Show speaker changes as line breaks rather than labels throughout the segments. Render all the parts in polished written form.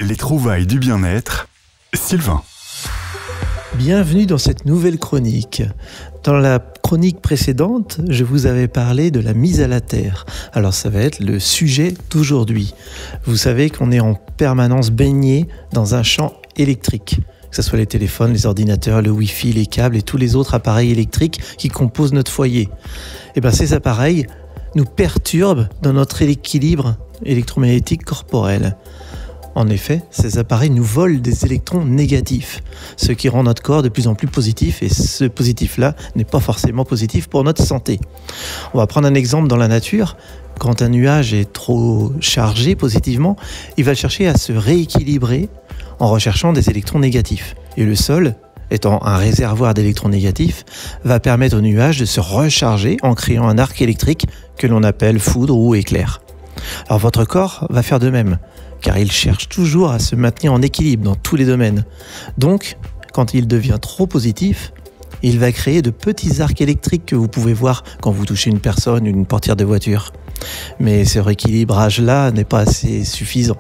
Les trouvailles du bien-être, Sylvain.
Bienvenue dans cette nouvelle chronique. Dans la chronique précédente, je vous avais parlé de la mise à la terre. Alors ça va être le sujet d'aujourd'hui. Vous savez qu'on est en permanence baigné dans un champ électrique. Que ce soit les téléphones, les ordinateurs, le Wi-Fi, les câbles et tous les autres appareils électriques qui composent notre foyer. Et bien ces appareils nous perturbent dans notre équilibre électromagnétique corporel. En effet, ces appareils nous volent des électrons négatifs, ce qui rend notre corps de plus en plus positif, et ce positif-là n'est pas forcément positif pour notre santé. On va prendre un exemple dans la nature. Quand un nuage est trop chargé positivement, il va chercher à se rééquilibrer en recherchant des électrons négatifs. Et le sol, étant un réservoir d'électrons négatifs, va permettre au nuage de se recharger en créant un arc électrique que l'on appelle foudre ou éclair. Alors votre corps va faire de même, car il cherche toujours à se maintenir en équilibre dans tous les domaines. Donc, quand il devient trop positif, il va créer de petits arcs électriques que vous pouvez voir quand vous touchez une personne ou une portière de voiture. Mais ce rééquilibrage-là n'est pas assez suffisant.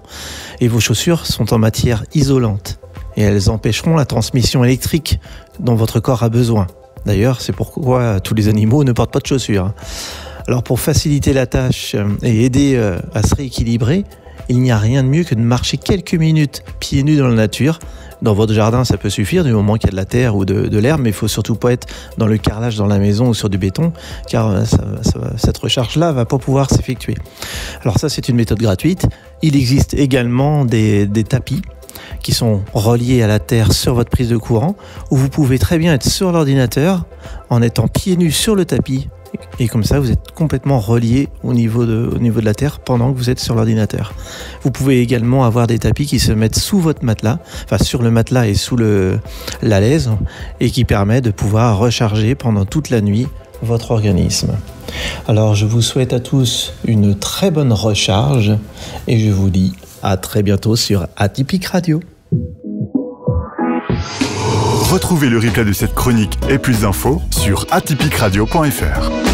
Et vos chaussures sont en matière isolante, et elles empêcheront la transmission électrique dont votre corps a besoin. D'ailleurs, c'est pourquoi tous les animaux ne portent pas de chaussures. Alors pour faciliter la tâche et aider à se rééquilibrer, il n'y a rien de mieux que de marcher quelques minutes pieds nus dans la nature. Dans votre jardin, ça peut suffire du moment qu'il y a de la terre ou de l'herbe, mais il ne faut surtout pas être dans le carrelage dans la maison ou sur du béton, car cette recharge-là ne va pas pouvoir s'effectuer. Alors ça, c'est une méthode gratuite. Il existe également des tapis qui sont reliés à la terre sur votre prise de courant, où vous pouvez très bien être sur l'ordinateur en étant pieds nus sur le tapis. Et comme ça, vous êtes complètement relié au niveau de la terre pendant que vous êtes sur l'ordinateur. Vous pouvez également avoir des tapis qui se mettent sous votre matelas, enfin sur le matelas et sous la laise, et qui permet de pouvoir recharger pendant toute la nuit votre organisme. Alors je vous souhaite à tous une très bonne recharge et je vous dis à très bientôt sur Atypique Radio.
Retrouvez le replay de cette chronique et plus d'infos sur atypicradio.fr.